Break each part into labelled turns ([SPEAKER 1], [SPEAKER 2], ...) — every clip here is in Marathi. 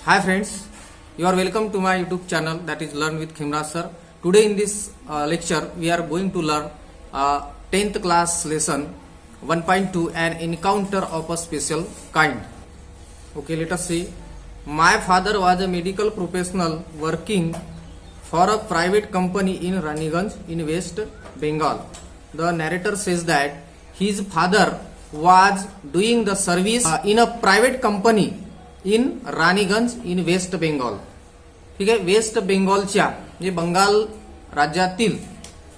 [SPEAKER 1] Hi friends, you are welcome to my YouTube channel, that is Learn with Khimraj sir. Today in this lecture we are going to learn 10th class lesson 1.2, an encounter of a special kind. Okay, let us see. My father was a medical professional working for a private company in Raniganj in West Bengal. The narrator says that his father was doing the service in a private company in Raniganj in West Bengal. ठीक आहे, वेस्ट बेंगॉलच्या म्हणजे बंगाल राज्यातील,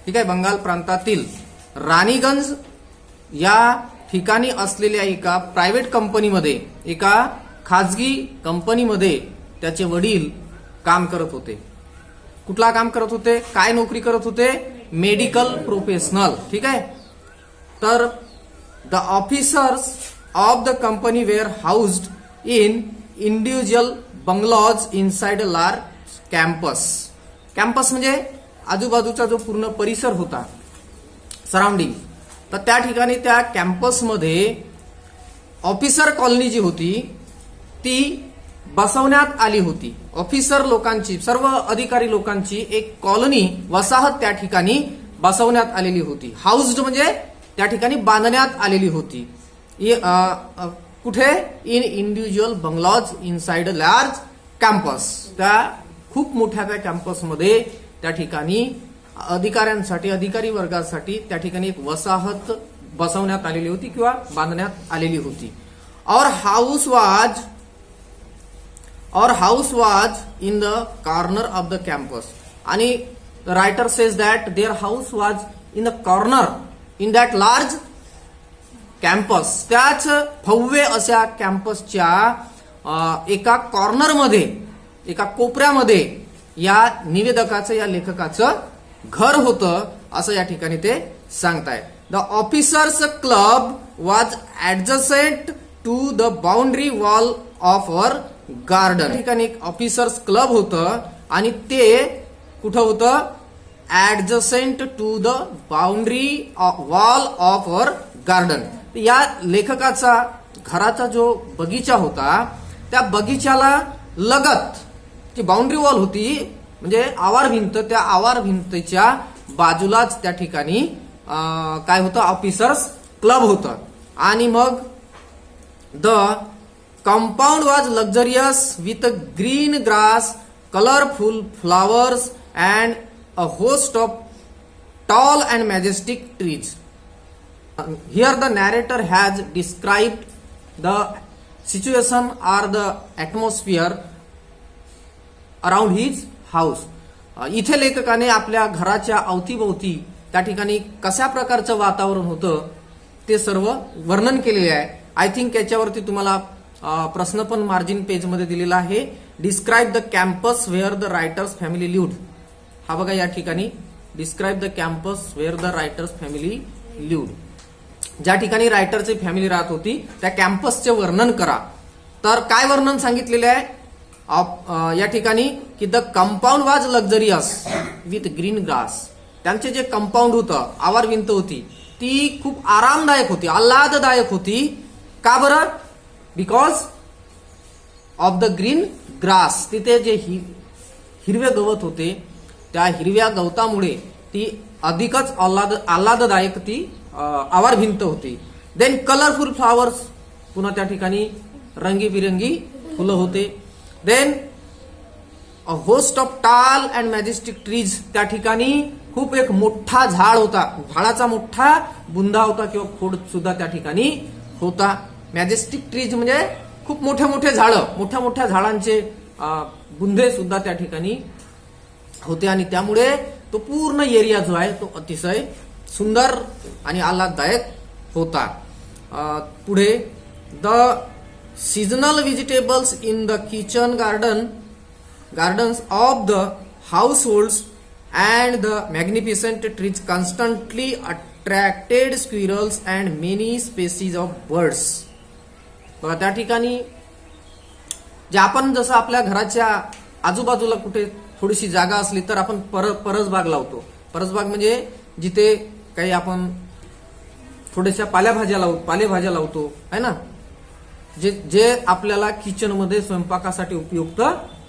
[SPEAKER 1] ठीक आहे, बंगाल प्रांतातील राणीगंज या ठिकाणी असलेल्या एका प्रायव्हेट कंपनीमध्ये, एका खाजगी कंपनीमध्ये त्याचे वडील काम करत होते. कुठला काम करत होते, काय नोकरी करत होते? Medical professional. ठीक आहे. तर the officers of the company were housed in individual bungalows inside a large campus. Campus म्हणजे आजूबाजूचा जो पूर्ण परिसर होता, सराउंडिंग. तर त्या ठिकाणी त्या कॅम्पसमध्ये ऑफिसर कॉलनी जी होती ती बसवण्यात आली होती. ऑफिसर लोकांची, सर्व अधिकारी लोकांची एक कॉलनी, वसाहत त्या ठिकाणी बसवण्यात आलेली होती. हाऊस्ड म्हणजे त्या ठिकाणी बांधण्यात आलेली होती. कुठे? In individual bungalows inside a large campus. त्या खूप मोठ्या त्या कॅम्पसमध्ये त्या ठिकाणी अधिकाऱ्यांसाठी, अधिकारी वर्गासाठी त्या ठिकाणी एक वसाहत बसवण्यात आलेली होती किंवा बांधण्यात आलेली होती. Our house was in the corner of the campus. आणि writer says that their house was in the corner in that large campus. त्याच भव्य अशा कॅम्पसच्या एका कॉर्नरमध्ये, एका कोपऱ्यामध्ये या निवेदकाचं, या लेखकाचं घर होतं, असं या ठिकाणी ते सांगतायत. The officers club was adjacent to the boundary wall of our garden. ठिकाणी एक ऑफिसर्स क्लब होतं आणि ते कुठं होतं? Adjacent to the boundary wall of our garden. या लेखकाचा घराचा जो बगीचा होता, त्या बगीच्याला लगत जी बाउंड्री वॉल होती, म्हणजे आवार भिंत, त्या आवार भिंतीच्या बाजूलाच त्या ठिकाणी काय होतं? ऑफिसर्स क्लब होतं. आणि मग the compound was luxurious with green grass, colourful flowers and a host of tall and majestic trees. Here the narrator has described the situation or the atmosphere around his house. इथे लेखकाने आपल्या घराच्या अवतीभोवती त्या ठिकाणी कशा प्रकारचं वातावरण होतं ते सर्व वर्णन केलेले आहे. आय थिंक याच्यावरती तुम्हाला प्रश्न पण मार्जिन पेजमध्ये दिलेला आहे. Describe the campus where the writer's family lived. हा बघा या ठिकाणी describe the campus where the writer's family lived. ज्या ठिकाणी रायटरची फॅमिली राहत होती त्या कॅम्पसचे वर्णन करा. तर काय वर्णन सांगितलेले आहे या ठिकाणी की the compound was luxurious with green grass. त्यांचे जे कंपाऊंड होतं, आवार भिंत होती, ती खूप आरामदायक होती, आल्हाददायक होती. का बरं? Because of the green grass. तिथे जे हिरवे गवत होते, त्या हिरव्या गवतामुळे ती अधिकच आल्हाददायक ती आवार भिंत होती. देन कलरफुल फ्लावर्स, पुन्हा त्या ठिकाणी रंगीबिरंगी फुलं होते. देन अ होस्ट ऑफ टाल अँड मॅजेस्टिक ट्रीज. त्या ठिकाणी खूप एक मोठा झाड होता, झाडाचा मोठा बुंदा होता किंवा खोड सुद्धा त्या ठिकाणी होता. मॅजेस्टिक ट्रीज म्हणजे खूप मोठे मोठे झाडं, मोठ्या मोठ्या झाडांचे बुंदे सुद्धा त्या ठिकाणी होते. आणि त्यामुळे तो पूर्ण एरिया जो आहे तो अतिशय सुंदर आणि आल्हाददायक होता. पुढे the seasonal vegetables in the kitchen gardens of the house holds and the magnificent trees constantly attracted squirrels and many species of birds. बघा त्या ठिकाणी जे आपण जसं आपल्या घराच्या आजूबाजूला कुठे थोडीशी जागा असली तर आपण परसबाग लावतो. परसबाग म्हणजे जिथे काही आपण थोड्याशा पालेभाज्या लावतो, है ना. जे आपल्याला किचनमध्ये स्वयंपाकासाठी उपयुक्त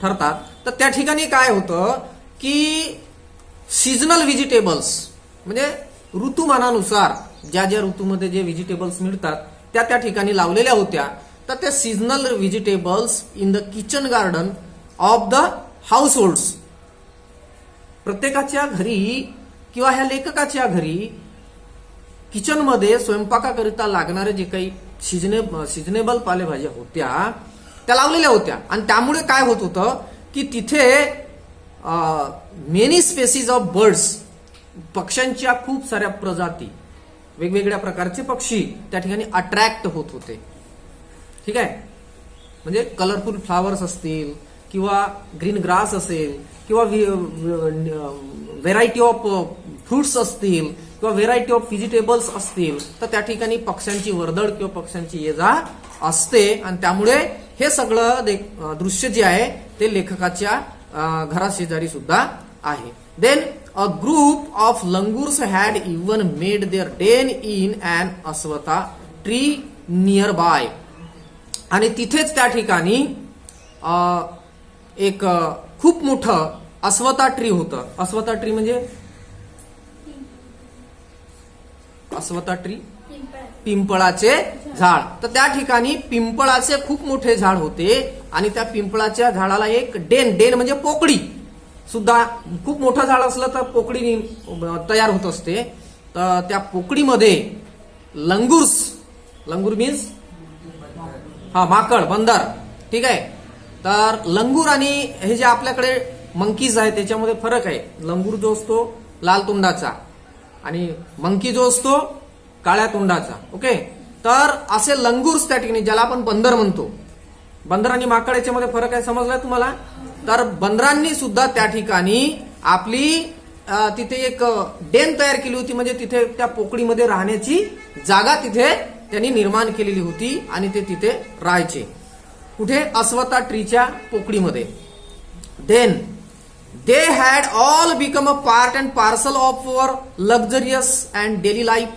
[SPEAKER 1] ठरतात. तर त्या ठिकाणी काय होतं की सीजनल व्हेजिटेबल्स म्हणजे ऋतुमानानुसार ज्या ज्या ऋतूमध्ये जे व्हेजिटेबल्स मिळतात त्या ठिकाणी लावलेल्या होत्या. तर त्या seasonal vegetables in the kitchen garden of the house holds, प्रत्येकाच्या घरी किंवा ह्या लेखकाच्या घरी किचनमध्ये स्वयंपाकाकरिता लागणारे जे काही सिजनेबल पालेभाज्या होत्या त्या लावलेल्या होत्या. आणि त्यामुळे काय होत होतं की तिथे मेनी स्पेसीज ऑफ बर्ड्स, पक्ष्यांच्या खूप साऱ्या प्रजाती, वेगवेगळ्या प्रकारचे पक्षी त्या ठिकाणी अट्रॅक्ट होत होते. ठीक आहे, म्हणजे कलरफुल फ्लावर्स असतील किंवा ग्रीन ग्रास असेल किंवा व्हेरायटी ऑफ फ्रुट्स असतील किंवा व्हेरायटी ऑफ व्हेजिटेबल्स असतील, तर त्या ठिकाणी पक्ष्यांची वर्दळ किंवा पक्ष्यांची ये जा असते. आणि त्यामुळे हे सगळं दृश्य जे आहे ते लेखकाच्या घराशेजारी सुद्धा आहे. Then a group of langurs had even made their den in an ashwatha tree near. आणि तिथेच त्या ठिकाणी एक खूप मोठं अस्वथा ट्री होतं. अस्वथा ट्री म्हणजे अस्वथा ट्री पिंपळाचे झाड. तर त्या ठिकाणी पिंपळाचे खूप मोठे झाड होते आणि त्या पिंपळाच्या झाडाला एक डेन म्हणजे पोकळी सुद्धा, खूप मोठं झाड असलं तर पोकळी तयार होत असते. तर त्या पोकळीमध्ये लंगूर मीन्स माकड, बंदर. ठीक आहे, तर लंगूर आणि हे जे आपल्याकडे मंकीज आहे त्याच्यामध्ये फरक आहे. लंगूर जो असतो लाल तोंडाचा आणि मंकी जो असतो काळ्या तोंडाचा. ओके, तर असे लंगूर्स त्या ठिकाणी, ज्याला आपण बंदर म्हणतो, बंदर आणि माकड याच्यामध्ये फरक आहे, समजलाय तुम्हाला? तर बंदरांनी सुद्धा त्या ठिकाणी आपली तिथे एक डेन तयार केली होती, म्हणजे तिथे त्या पोकळीमध्ये राहण्याची जागा तिथे त्यांनी निर्माण केलेली होती आणि ते तिथे राहायचे. कुठे? अस्वथा ट्रीच्या पोकळीमध्ये. Then they had all become a part and parcel of our luxurious and daily life.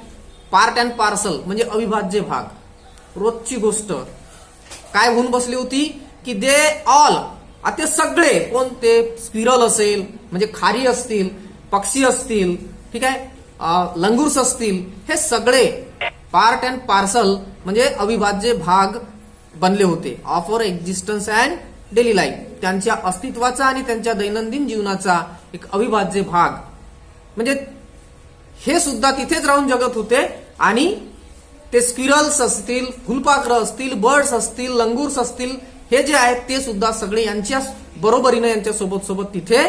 [SPEAKER 1] Part and parcel म्हणजे अविभाज्य भाग, रोजची गोष्ट काय होऊन बसली होती की दे ऑल, ते सगळे, कोणते स्क्विरल असेल म्हणजे खारी असतील, पक्षी असतील, ठीक आहे, लंगूर्स असतील, हे सगळे पार्ट अँड पार्सल म्हणजे अविभाज्य भाग बनले होते of our existence and daily life. त्यांच्या अस्तित्वाचा आणि त्यांच्या दैनंदिन जीवनाचा एक अविभाज्य भाग. म्हणजे हे सुद्धा तिथेच राहून जगत होते आणि ते स्क्विरल्स असतील, फुलपाखरं असतील, बर्ड्स असतील, लंगूर्स असतील, हे जे आहेत ते सुद्धा सगळे यांच्या बरोबरीने यांच्या सोबत तिथे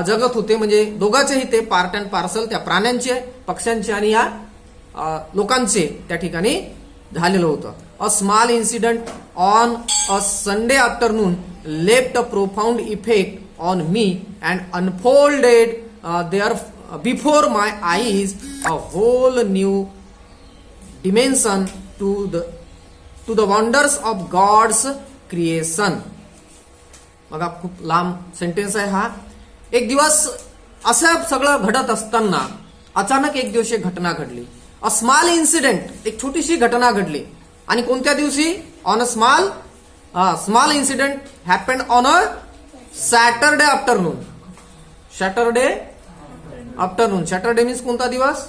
[SPEAKER 1] जगत होते. म्हणजे दोघांचेही ते पार्ट अँड पार्सल त्या प्राण्यांचे, पक्ष्यांचे आणि या लोकांचे त्या ठिकाणी झालेलं होतं. A small incident on a Sunday afternoon left a profound effect on me and unfolded there before my eyes a whole new dimension to the wonders of God's creation. बघा, खूप लांब सेंटेन्स आहे हा. एक दिवस असं सगळं घडत असताना अचानक एक दिवशी घटना घडली. अ स्मॉल इन्सिडेंट, एक छोटीशी घटना घडली. आणि कोणत्या दिवशी? On a small incident happened on a Saturday afternoon. Saturday afternoon, Saturday means कोणता दिवस?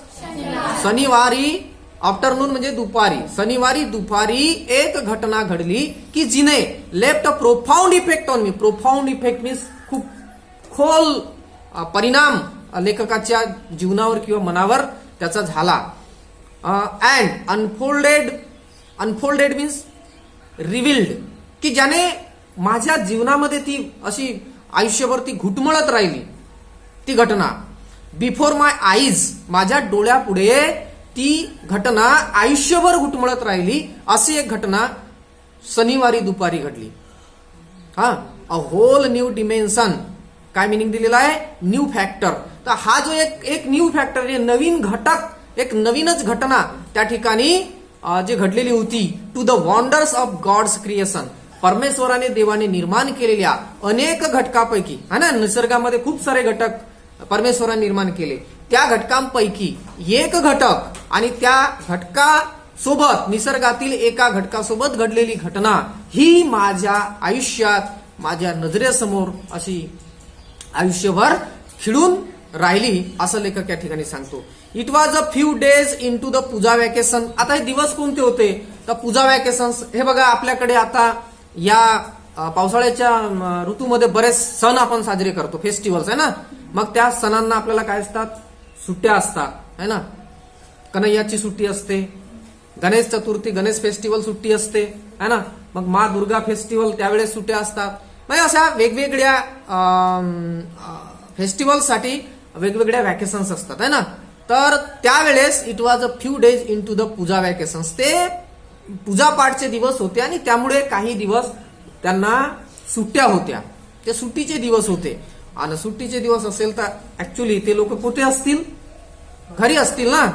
[SPEAKER 1] शनिवारी. आफ्टरनून म्हणजे दुपारी. शनिवारी दुपारी एक घटना घडली की जिने left a profound effect on me. Profound effect means खूप खोल परिणाम लेखकाच्या जीवनावर किंवा मनावर त्याचा झाला. अँड अनफोल्डेड मीन्स रिव्हिल्ड, की ज्याने माझ्या जीवनामध्ये ती अशी आयुष्यभर ती घुटमळत राहिली ती घटना. बिफोर माय आईज, माझ्या डोळ्यापुढे ती घटना आयुष्यभर घुटमळत राहिली. अशी एक घटना शनिवारी दुपारी घडली. अ होल न्यू डिमेन्शन, काय मिनिंग दिलेला आहे? New factor. तर हा जो एक न्यू फॅक्टर, नवीन घटक, एक नवीनच घटना त्या ठिकाणी जे घडलेली होती. To the wonders of God's creation, परमेश्वराने देवाने निर्माण केलेल्या अनेक घटकापैकी, है ना, निसर्गामध्ये खूप सारे घटक परमेश्वराने निर्माण केले. त्या घटकांपैकी एक घटक आणि त्या सोबत, निसर्गातील एका घटकासोबत घडलेली घटना ही माझ्या आयुष्यात, माझ्या नजरेसमोर अशी आयुष्यभर खिळून राहिली, असं लेखक या ठिकाणी सांगतो. It was a few days into the puja vacation. आता हे दिवस कोणते होते? तर पूजा वॅकेशन्स. हे बघा, आपल्याकडे आता या पावसाळ्याच्या ऋतूमध्ये बरेच सण आपण साजरे करतो, फेस्टिवल्स आहे ना. मग त्या सणांना आपल्याला काय असतात? सुट्ट्या असतात, है ना. कन्हैयाची सुट्टी असते, गणेश चतुर्थी, गणेश फेस्टिवल सुट्टी असते, है ना. मग मा दुर्गा फेस्टिवल त्यावेळेस सुट्ट्या असतात. म्हणजे अशा वेगवेगळ्या फेस्टिवलसाठी वेगवेगळ्या वॅकेशन्स असतात, है ना. तर त्यावेळेस it was a few days into the puja vacations. ते पूजापाठचे दिवस होते आणि त्यामुळे काही दिवस त्यांना सुट्ट्या होत्या. ते सुट्टीचे दिवस होते. आणि सुट्टीचे दिवस असेल तर ऍक्च्युली ते लोक कुठे असतील? घरी असतील ना.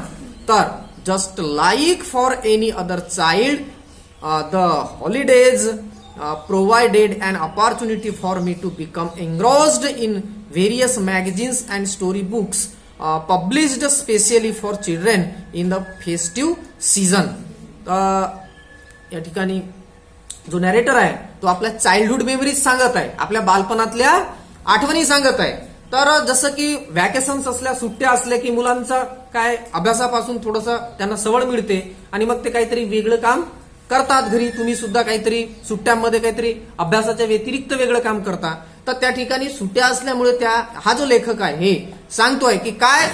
[SPEAKER 1] तर just like for any other child, the holidays provided an opportunity for me to become engrossed in various magazines and storybooks published specially for children in the festive season. या ठिकाणी जो नॅरेटर आहे तो आपल्या चाइल्डहुड मेमरीज सांगत आहे, आपल्या बालपणातल्या आठवणी सांगत आहे. तर जसं की वॅकेशन्स असल्या, सुट्ट्या असल्या की मुलांचा काय अभ्यासापासून थोडंसं त्यांना सवड मिळते आणि मग ते काहीतरी वेगळं काम करतात घरी. तुम्ही सुद्धा काहीतरी सुट्ट्यांमध्ये काहीतरी अभ्यासाच्या व्यतिरिक्त वेगळं काम करता. तर त्या ठिकाणी सुट्ट्या असल्यामुळे हा जो लेखक आहे हे सांगतोय की काय,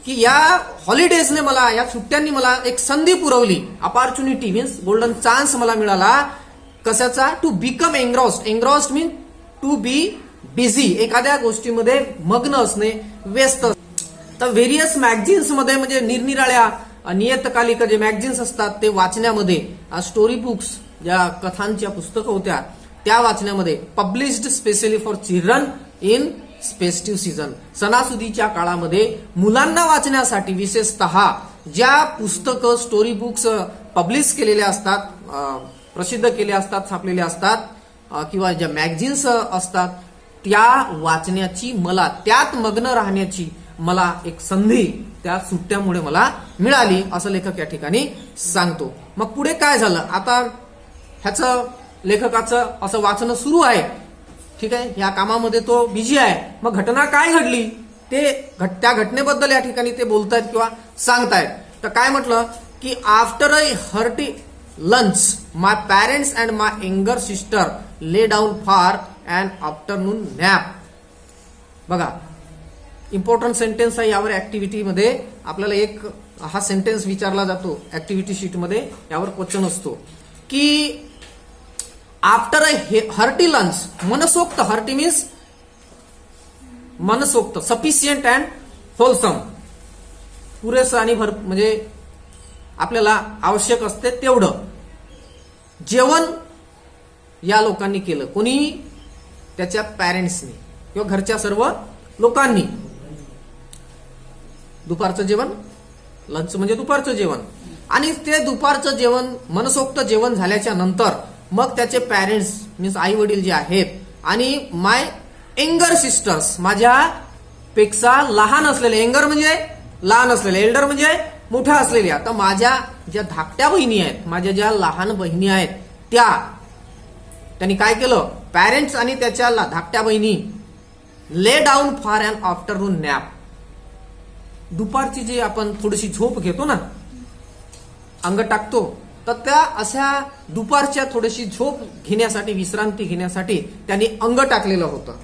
[SPEAKER 1] की या हॉलिडेजने मला, या सुट्ट्यांनी मला एक संधी पुरवली. अपॉर्च्युनिटी मीन्स गोल्डन चान्स मला मिळाला. कशाचा? To become engrossed. Engrossed mean to be busy, एखाद्या गोष्टीमध्ये मग्न असणे, व्यस्त. तर व्हेरियस मॅगझिन्स मध्ये, म्हणजे निरनिराळ्या नियतकालिक जे मॅगझिन्स असतात ते वाचण्यामध्ये, स्टोरी बुक्स ज्या कथांच्या पुस्तकं होत्या त्या वाचण्यामध्ये, published specially for children in festive season. सणासुदीच्या काळामध्ये मुलांना वाचण्यासाठी विशेषतः ज्या पुस्तकं, स्टोरी बुक्स पब्लिश केलेल्या असतात, प्रसिद्ध केले असतात, छापलेले असतात, किंवा ज्या मॅगझिन्स असतात त्या वाचण्याची, मला त्यात मग्न राहण्याची मला एक संधी त्या सुट्ट्यामुळे मला मिळाली, असं लेखक या ठिकाणी सांगतो. मग पुढे काय झालं? आता ह्याचं लेखकाचं असं वाचणं सुरू आहे, ठीक आहे. या कामामध्ये तो बिझी आहे. मग घटना काय घडली ते त्या घटनेबद्दल या ठिकाणी ते बोलतायत किंवा सांगतायत. तर काय म्हटलं की after a hearty lunch my parents and my younger sister lay down for an afternoon nap. बघा, इम्पॉर्टंट सेंटेन्स आहे. यावर ऍक्टिव्हिटीमध्ये आपल्याला एक हा सेंटेन्स विचारला जातो ऍक्टिव्हिटी शीटमध्ये, यावर क्वेश्चन असतो की आफ्टर अ हर्टी लंच, मनसोक्त, हर्टी मीन्स मनसोक्त, सफिशियंट अँड होलसम, पुरेसं आणि म्हणजे आपल्याला आवश्यक असते तेवढं जेवण या लोकांनी केलं. कोणी? त्याच्या पॅरेंट्सनी किंवा घरच्या सर्व लोकांनी. दुपारचं जेवण, लंच म्हणजे दुपारचं जेवण, आणि ते दुपारचं जेवण, मनसोक्त जेवण झाल्याच्या नंतर मग त्याचे पॅरेंट्स मीन्स आई वडील जे आहेत, आणि माय यंगर सिस्टर्स, माझ्या पेक्षा लहान असलेले, यंगर म्हणजे लहान असलेले, एल्डर म्हणजे मोठ्या असलेल्या. तर माझ्या ज्या धाकट्या बहिणी आहेत, माझ्या ज्या लहान बहिणी आहेत, त्यांनी काय केलं? पॅरेंट्स आणि त्याच्या धाकट्या बहिणी lay down for an afternoon nap. दुपारची जी आपण थोडीशी झोप घेतो ना, अंग टाकतो, तर त्या अशा दुपारच्या थोडीशी झोप घेण्यासाठी, विश्रांती घेण्यासाठी त्यांनी अंग टाकलेलं होतं.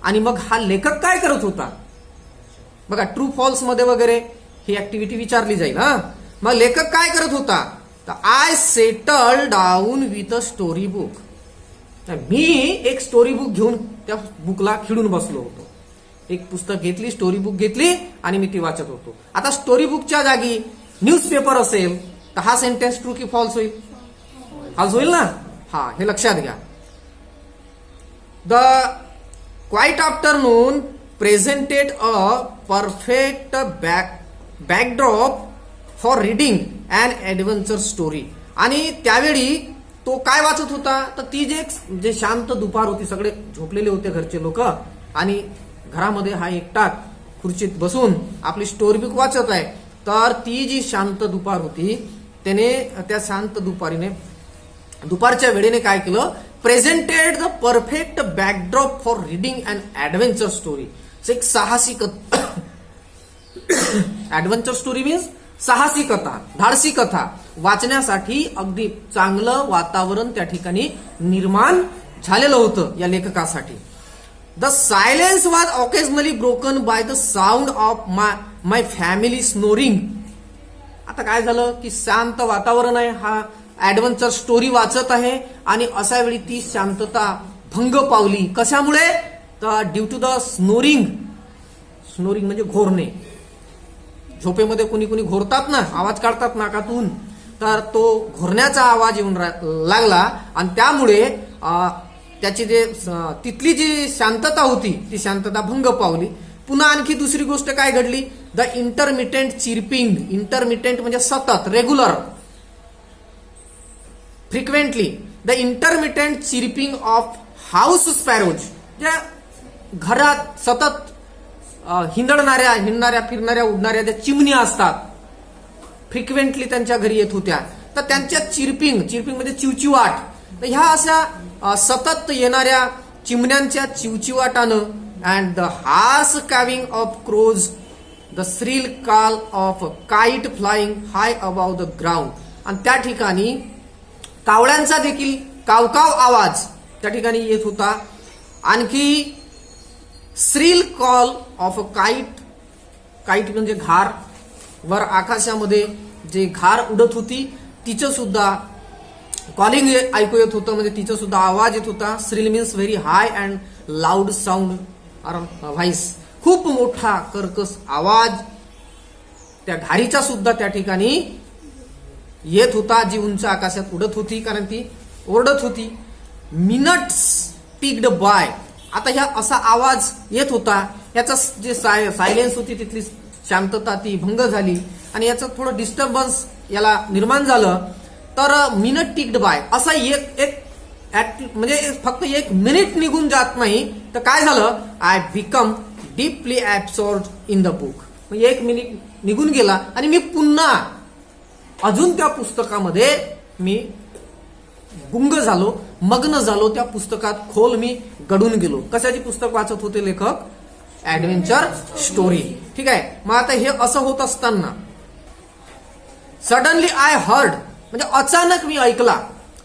[SPEAKER 1] आणि मग हा लेखक काय करत होता? बघा, ट्रू फॉल्स मध्ये वगैरे ही ऍक्टिव्हिटी विचारली जाईल. मग लेखक काय करत होता? तर I settle down with a story book. मी एक स्टोरी बुक घेऊन त्या बुकला खिळून बसलो होतो. एक पुस्तक घेतली, स्टोरी बुक घेतली आणि मी ती वाचत होतो. आता स्टोरी बुकच्या जागी न्यूजपेपर असेल तर हा सेंटेन्स ट्रू की फॉल्स होईल? फॉल्स होईल ना. हा, हे लक्षात घ्या. The quiet afternoon presented a perfect backdrop for reading and adventure story. आणि त्यावेळी तो काय वाचत होता? तर ती जे शांत दुपार होती, सगळे झोपलेले होते घरचे लोक, आणि घरामध्ये हा एकटा खुर्चीत बसून आपली स्टोरी बुक वाचत आहे. तर ती जी शांत दुपार होती त्याने त्या शांत दुपारच्या वेळेने काय केलं, presented the perfect backdrop for reading and adventure story. एक साहसी कथा, ऍडव्हेंचर स्टोरी मीन्स साहसी कथा, धाडसी कथा वाचण्यासाठी अगदी चांगलं वातावरण त्या ठिकाणी निर्माण झालेलं होतं या लेखकासाठी. The silence was occasionally broken by the sound of my family snoring. आता काय झालं की शांत वातावरण आहे, हा ऍडव्हेंचर स्टोरी वाचत आहे आणि अशा वेळी ती शांतता भंग पावली. कशामुळे? तर due to the snoring. Snoring म्हणजे घोरणे. झोपेमध्ये कुणी कुणी घोरतात ना, आवाज काढतात नाकातून, तर तो घोरण्याचा आवाज येऊन लागला आणि त्यामुळे त्याची तिथली जी शांतता होती ती शांतता भंग पावली. पुन्हा आणखी दुसरी गोष्ट काय घडली, द इंटरमिटेंट चिरपिंग. इंटरमिटेंट म्हणजे सतत, regular, frequently. The intermittent chirping of house sparrows. ज्या घरात सतत हिंडणाऱ्या फिरणाऱ्या उडणाऱ्या ज्या चिमण्या असतात, फ्रिक्वेंटली त्यांच्या घरी येत होत्या, तर त्यांच्या चिरपिंग म्हणजे चिवचिवाट. तर ह्या अशा सतत येणाऱ्या चिमण्यांच्या चिवचिवाटानं and the harsh cawing of crows, the shrill call of kite flying high above the ground. आणि त्या ठिकाणी कावळ्यांचा देखील कावकाव आवाज त्या ठिकाणी येत होता. आणखी Srila call of a kite. Kite म्हणजे घार. वर आकाशामध्ये जे घार उडत होती तिचं सुद्धा कॉलिंग ऐकू येत होतं, म्हणजे तिचं सुद्धा आवाज येत होता. Srila means very high and loud sound or voice. खूप मोठा कर्कश आवाज त्या घारीचा सुद्धा त्या ठिकाणी येत होता, जी उंच आकाशात उडत होती, कारण ती ओरडत होती. Minutes ticked by. आता ह्या असा आवाज येत होता, याचा जे सायलेन्स होती तिथली शांतता ती भंग झाली आणि याचं थोडं डिस्टर्बन्स याला निर्माण झालं. तर मिनिट टिक्ड बाय, असा म्हणजे फक्त एक मिनिट निघून जात नाही, तर काय झालं, I become deeply absorbed in the book. म्हणजे एक मिनिट निघून गेला आणि मी पुन्हा अजून त्या पुस्तकामध्ये मी गुंग झालो, मग्न झालो. त्या पुस्तकात खोल मी गडून गेलो. कशाची पुस्तक वाचत होते लेखक? Adventure story. ठीक आहे. मग आता हे असं होत असताना सडनली आय हर्ड, म्हणजे अचानक मी ऐकला.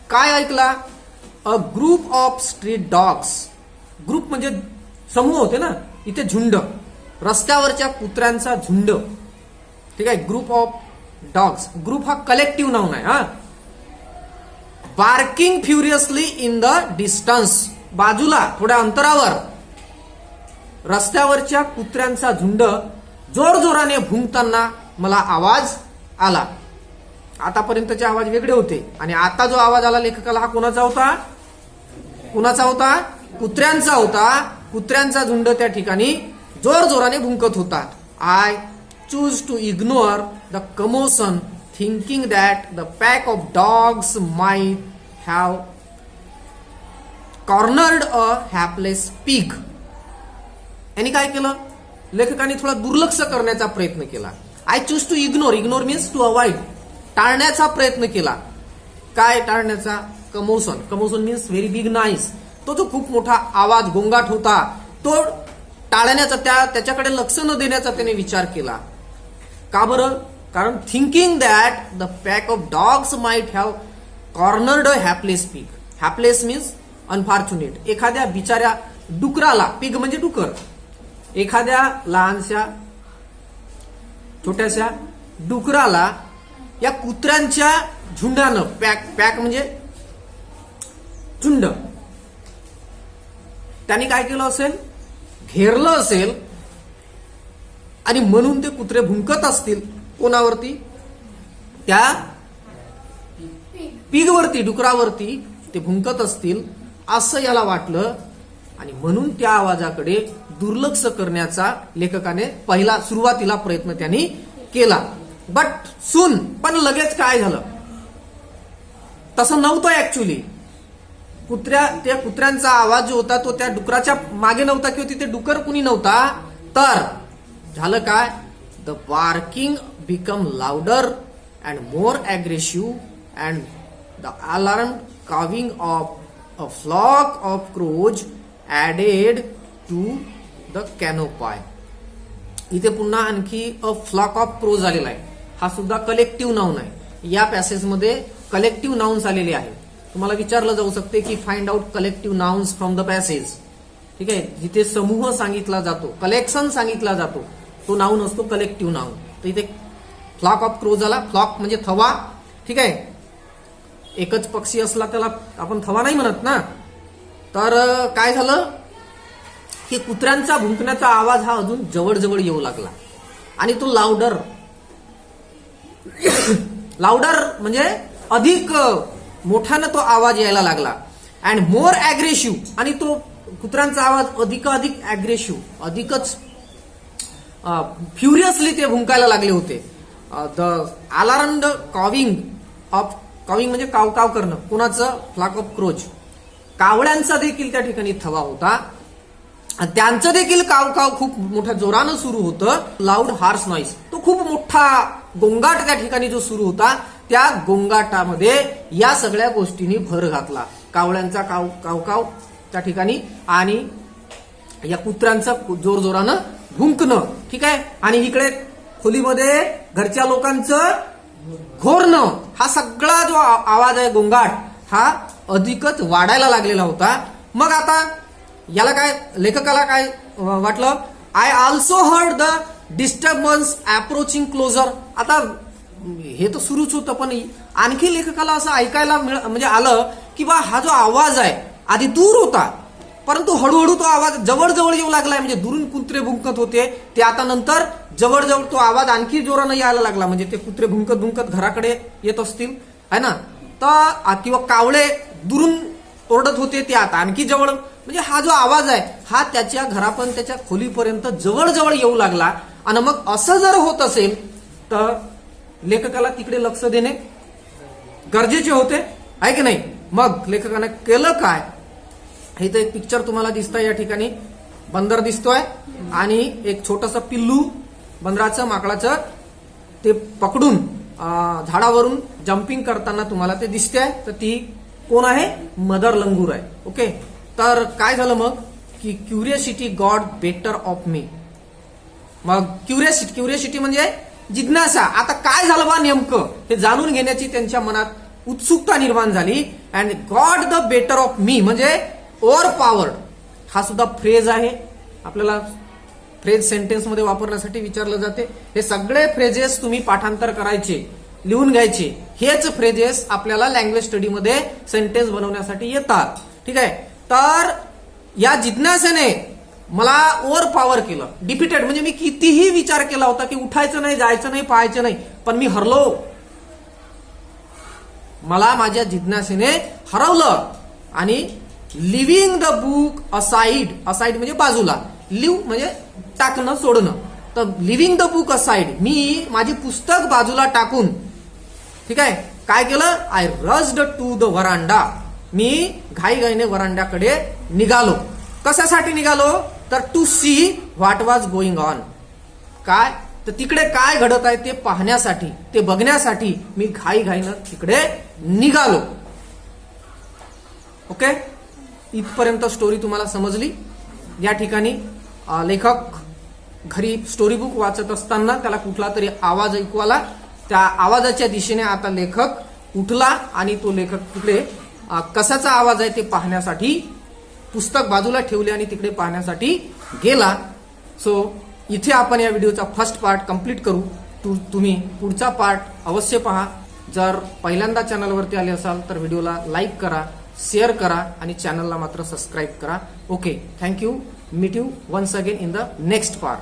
[SPEAKER 1] काय ऐकला? अ group of street dogs. Group म्हणजे समूह होते ना, इथे झुंड, रस्त्यावरच्या कुत्र्यांचा झुंड. ठीक आहे. Group of dogs. ग्रुप हा कलेक्टिव्ह नाउन आहे. हा. Barking furiously in the distance. बाजूला थोड्या अंतरावर रस्त्यावरच्या कुत्र्यांचा झुंड जोरजोराने भुंकताना मला आवाज आला. आतापर्यंतचे आवाज वेगळे होते आणि आता जो आवाज आला लेखकाला हा कोणाचा होता? कुत्र्यांचा होता. कुत्र्यांचा झुंड त्या ठिकाणी जोरजोराने भुंकत होता. I choose to ignore the commotion, thinking that the pack of dogs might have cornered a hapless pig. यांनी काय केलं? लेखकाने थोडा दुर्लक्ष करण्याचा प्रयत्न केला. I choose to ignore. Ignore means to avoid, टाळण्याचा प्रयत्न केला. काय टाळण्याचा? Commotion. Commotion means very big noise. तो जो खूप मोठा आवाज, गोंगाट होता, तो टाळण्याचा, त्याच्याकडे लक्ष न देण्याचा त्याने विचार केला. का बरं? कारण thinking that the pack of dogs might have cornered a hapless pig. Hapless means unfortunate. एखाद्या बिचाऱ्या डुकराला, पिग म्हणजे डुकर, एखाद्या लहानशा छोट्याशा डुकराला या कुत्र्यांच्या झुंडानं, पॅक म्हणजे झुंड, त्यांनी काय केलं असेल? घेरलं असेल आणि म्हणून ते कुत्रे भुंकत असतील. कोणावरती? त्या पिगवरती, डुकरावरती ते भुंकत असतील असं याला वाटलं आणि म्हणून त्या आवाजाकडे दुर्लक्ष करण्याचा लेखकाने सुरुवातीला प्रयत्न त्यांनी केला. बट सून, पण लगेच काय झालं? तसं नव्हतं ऍक्च्युली. त्या कुत्र्यांचा आवाज जो होता तो त्या डुकराच्या मागे नव्हता किंवा तिथे डुकर कुणी नव्हता. तर झालं काय? The barking become louder and more aggressive, and the alarmed cawing of a flock of crows added to the canopy. इथे पुन्हा आणखी अ फ्लॉक ऑफ क्रोज आलेला आहे. हा सुद्धा कलेक्टिव्ह नाऊन आहे. या पॅसेजमध्ये कलेक्टिव्ह नाउन्स आलेले आहेत. तुम्हाला विचारलं जाऊ शकते की find out collective nouns from the passage. ठीक आहे, जिथे समूह सांगितला जातो, कलेक्शन सांगितला जातो, तो नाऊन असतो कलेक्टिव्ह नाऊन. तर इथे फ्लॉक ऑफ क्रोज आला. फ्लॉक म्हणजे थवा. ठीक आहे, एकच पक्षी असला त्याला आपण थवा नाही म्हणत ना. तर काय झालं की कुत्र्यांचा भुंकण्याचा आवाज हा अजून जवळ येऊ लागला आणि तो लाऊडर म्हणजे अधिक मोठ्यानं तो आवाज यायला लागला. अँड मोर अग्रेसिव्ह, आणि तो कुत्र्यांचा आवाज अधिक अग्रेसिव्ह, अधिकच फ्युरियसली ते भुंकायला लागले होते. द अलार्म्ड कॉविंग म्हणजे काव करणं. कोणाचं? Flock of crows. कावळ्यांचा देखील त्या ठिकाणी थवा होता. त्यांचं देखील काव खूप मोठ्या जोरानं सुरू होतं. लाऊड हार्स नॉईस, तो खूप मोठा गोंगाट त्या ठिकाणी जो सुरू होता, त्या गोंगाटामध्ये या सगळ्या गोष्टींनी भर घातला. कावळ्यांचा काव त्या ठिकाणी आणि या कुत्र्यांचं जोरानं भुंकणं. ठीक आहे, आणि इकडे खोलीमध्ये घरच्या लोकांचं घोरणं, हा सगळा जो आवाज आहे, गोंगाट, हा अधिकच वाढायला लागलेला होता. मग आता याला काय, लेखकाला काय वाटलं? I also heard the disturbance approaching closer. आता हे तर सुरूच होतं, पण आणखी लेखकाला असं ऐकायला म्हणजे आलं की बा हा जो आवाज आहे आधी दूर होता, परंतु हळूहळू तो आवाज जवळ येऊ लागलाय. म्हणजे दुरून कुत्रे भुंकत होते, ते आता नंतर जवळ तो आवाज आणखी जोरानं यायला लागला. म्हणजे ते कुत्रे भुंकत घराकडे येत असतील, है ना. तर किंवा कावळे दुरून ओरडत होते, ते आता आणखी जवळ. म्हणजे हा जो आवाज आहे हा त्याच्या घरापर्यंत, त्याच्या खोलीपर्यंत जवळ येऊ लागला. आणि मग असं जर होत असेल तर लेखकाला तिकडे लक्ष देणे गरजेचे होते, आहे की नाही. मग लेखकाने केलं काय? हे तर एक पिक्चर तुम्हाला दिसतंय या ठिकाणी. बंदर दिसतोय आणि एक छोटस पिल्लू बंदराचं, माकडाचं, ते पकडून झाडावरून जम्पिंग करताना तुम्हाला ते दिसतंय. तर ती कोण आहे? मदर लंगूर आहे. ओके, तर काय झालं मग की curiosity got better of me. मग क्युरियोसिटी म्हणजे जिज्ञासा. आता काय झालं बा नेमकं हे जाणून घेण्याची त्यांच्या मनात उत्सुकता निर्माण झाली. And got the better of me म्हणजे ओव्हर पॉवर्ड. हा सुद्धा फ्रेज आहे, आपल्याला फ्रेज सेंटेन्स मध्ये वापरण्यासाठी विचारलं जाते. हे सगळे फ्रेजेस तुम्ही पाठांतर करायचे, लिहून घ्यायचे. हेच फ्रेजेस आपल्याला लँग्वेज स्टडीमध्ये सेंटेन्स बनवण्यासाठी येतात. ठीक आहे, तर या जिज्ञासेने मला ओव्हर पॉवर केलं. डिफिटेड म्हणजे मी कितीही विचार केला होता की उठायचं नाही, जायचं नाही, पाहायचं नाही, पण मी हरलो. मला माझ्या जिज्ञासेने हरवलं. आणि लिव्हिंग द बुक असाइड म्हणजे बाजूला, लिव्ह म्हणजे टाकणं, सोडणं. तर लिव्हिंग द बुक असाइड, मी माझी पुस्तक बाजूला टाकून, ठीक आहे, काय केलं? I rushed to the veranda. मी घाईघाईने वरांड्याकडे निघालो. कशासाठी निघालो? तर to see what was going on. काय? तर तिकडे काय घडत आहे ते पाहण्यासाठी, ते बघण्यासाठी मी घाईघाईनं तिकडे निघालो. ओके, इथपर्यंत स्टोरी तुम्हाला समजली. या ठिकाणी लेखक घरी स्टोरी बुक वाचत असताना त्याला कुठला तरी आवाज ऐकू आला. त्या आवाजाच्या दिशेने आता लेखक उठला आणि तो लेखक तिकडे कशाचा आवाज आहे ते पाहण्यासाठी पुस्तक बाजूला ठेवले आणि तिकडे पाहण्यासाठी गेला. सो इथे आपण या व्हिडिओचा फर्स्ट पार्ट कंप्लीट करू. तुम्ही पुढचा पार्ट अवश्य पहा. जर पहिल्यांदा चॅनलवरती आले असाल तर व्हिडिओला लाईक करा, शेअर करा आणि चॅनलला मात्र सबस्क्राईब करा. Okay, thank you. Meet you once again in the next part.